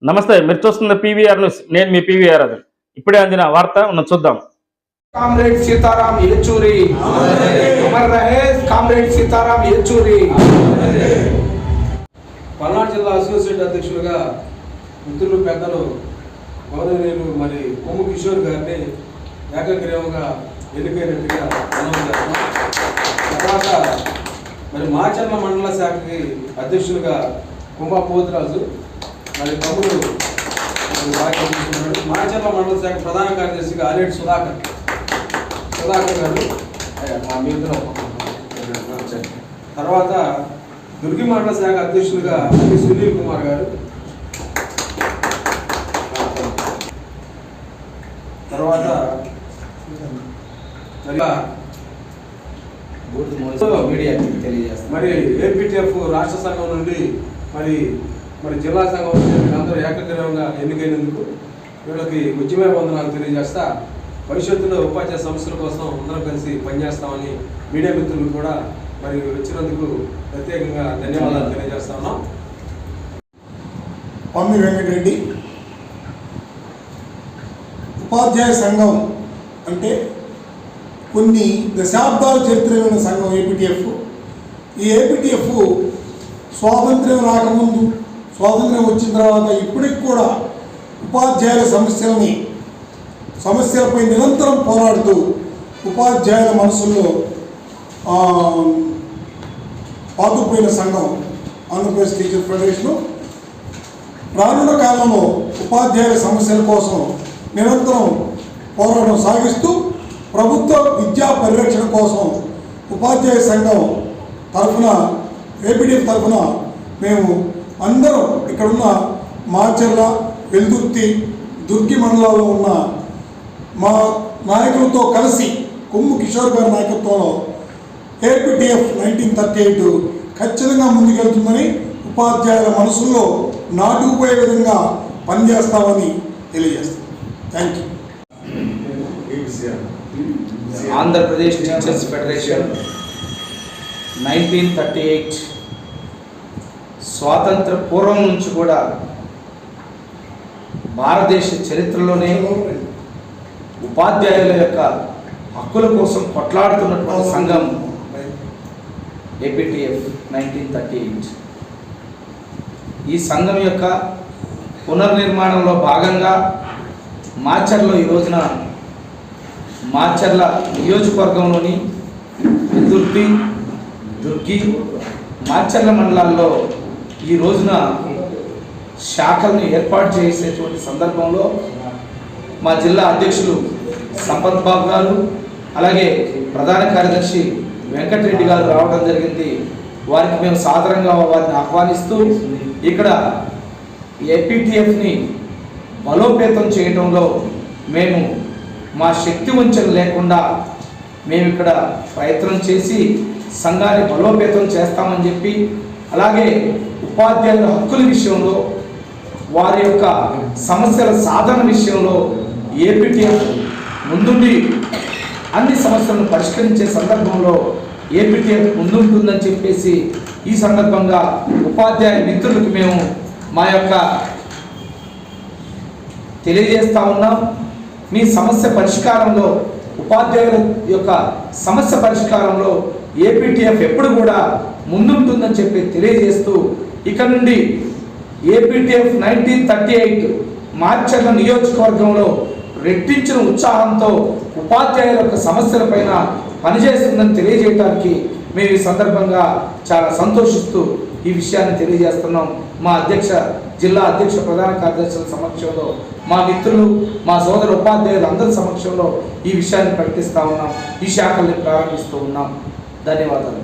నమస్తే, మీరు చూస్తున్న పీవీఆర్ న్యూస్. నేను మీ పీవీఆర్ రాజు. ఇప్పుడే అందిన వార్త చూద్దాం. కామ్రేడ్ సీతారాం యేచూరి అమర్ రహే కామ్రేడ్ సీతారాం యేచూరి. పల్నాడు జిల్లా అసోసియేట్ అధ్యక్షులుగా మిత్రులు పెద్దలు గౌరవనీయులు మరి కొమ్ము కిషోర్ గారిని ఏకగ్రీవంగా ఎన్నికైనట్టుగా అనౌన్స్. తర్వాత మరి మాచర్ల మండల శాఖకి అధ్యక్షులుగా కుంభా పోతురాజు మరి తమ్ముడు మాచర్ల మండల శాఖ ప్రధాన కార్యదర్శిగా ఆలేటి సుధాకర్ గారు మా మిత్రులు. తర్వాత దుర్గి మండల శాఖ అధ్యక్షులుగా సునీల్ కుమార్ గారు. తర్వాత మరి ఏపీటీఎఫ్ రాష్ట్ర సంఘం నుండి మరి జిల్లా సంఘం అందరూ ఏకగ్రీవంగా ఎన్నికైనందుకు వీళ్ళకి ఉద్యమ వందనాలు తెలియజేస్తా. భవిష్యత్తులో ఉపాధ్యాయ సమస్యల కోసం అందరం కలిసి పనిచేస్తామని మీడియా మిత్రులు కూడా మరి వచ్చినందుకు ప్రత్యేకంగా ధన్యవాదాలు తెలియజేస్తా ఉన్నాం. పమ్మి వెంకటరెడ్డి. ఉపాధ్యాయ సంఘం అంటే కొన్ని దశాబ్దాల చరిత్రమైన సంఘం ఏపీటీఎఫ్. ఈ ఏపీటీఎఫ్ స్వాతంత్ర్యం రాకముందు, స్వాతంత్ర్యం వచ్చిన తర్వాత ఇప్పటికి కూడా ఉపాధ్యాయుల సమస్యలపై నిరంతరం పోరాడుతూ ఉపాధ్యాయుల మనసుల్లో పాతుకుపోయిన సంఘం ఆంధ్రప్రదేశ్ టీచర్ ఫెడరేషను. రానున్న కాలంలో ఉపాధ్యాయుల సమస్యల కోసం నిరంతరం పోరాటం సాగిస్తూ ప్రభుత్వ విద్యా పరిరక్షణ కోసం ఉపాధ్యాయ సంఘం తరఫున, ఏపీటీఎఫ్ తరఫున మేము అందరం ఇక్కడున్న మాచర్ల, వెల్దుర్తి, దుర్గి మండలాల్లో ఉన్న మా నాయకులతో కలిసి కొమ్ము కిషోర్ గారి నాయకత్వంలో ఏపీటీఎఫ్ 1938 ఖచ్చితంగా ముందుకెళ్తుందని, ఉపాధ్యాయుల మనసుల్లో నాటుకుపోయే విధంగా పనిచేస్తామని తెలియజేస్తాం. Thank you. Andhra Pradesh teachers federation 1938 స్వాతంత్ర పూర్వం నుంచి కూడా భారతదేశ చరిత్రలోనే ఉపాధ్యాయుల యొక్క హక్కుల కోసం కొట్లాడుతున్నటువంటి సంఘం ఏపీటీఎఫ్ 1938. ఈ సంఘం యొక్క పునర్నిర్మాణంలో భాగంగా మాచర్ల ఈ రోజున మాచర్ల నియోజకవర్గంలోని వెల్దుర్తి, దుర్గి, మాచర్ల మండలాల్లో ఈ రోజున శాఖలను ఏర్పాటు చేసేటువంటి సందర్భంలో మా జిల్లా అధ్యక్షులు సంపత్ బాబు గారు, అలాగే ప్రధాన కార్యదర్శి వెంకటరెడ్డి గారు రావడం జరిగింది. వారికి మేము సాదరంగా వారిని ఆహ్వానిస్తూ ఇక్కడ ఏపీటీఎఫ్ని బలోపేతం చేయడంలో మేము మా శక్తి వంచన లేకుండా మేము ఇక్కడ ప్రయత్నం చేసి సంఘాన్ని బలోపేతం చేస్తామని చెప్పి, అలాగే ఉపాధ్యాయుల హక్కుల విషయంలో, వారి యొక్క సమస్యల సాధన విషయంలో ఏపీటీఎఫ్ ముందుండి అన్ని సమస్యలను పరిష్కరించే సందర్భంలో ఏపీటీఎఫ్ ముందుంటుందని చెప్పేసి ఈ సందర్భంగా ఉపాధ్యాయ మిత్రులకు మేము మా యొక్క తెలియజేస్తా ఉన్నాం. మీ సమస్య పరిష్కారంలో, ఉపాధ్యాయుల యొక్క సమస్య పరిష్కారంలో ఏపీటీఎఫ్ ఎప్పుడు కూడా ముందుంటుందని చెప్పి తెలియజేస్తూ, ఇక నుండి ఏపీటీఎఫ్ 1938 మాచర్ల నియోజకవర్గంలో రెట్టించిన ఉత్సాహంతో ఉపాధ్యాయుల యొక్క సమస్యలపైన పనిచేస్తుందని తెలియజేయడానికి మేము ఈ సందర్భంగా చాలా సంతోషిస్తూ ఈ విషయాన్ని తెలియజేస్తున్నాం. మా జిల్లా అధ్యక్ష ప్రధాన కార్యదర్శుల సమక్షంలో, మా మిత్రులు, మా సోదర ఉపాధ్యాయులు అందరి సమక్షంలో ఈ విషయాన్ని ప్రకటిస్తూ ఉన్నాం. ఈ శాఖల్ని ప్రారంభిస్తూ ఉన్నాం. ధన్యవాదాలు.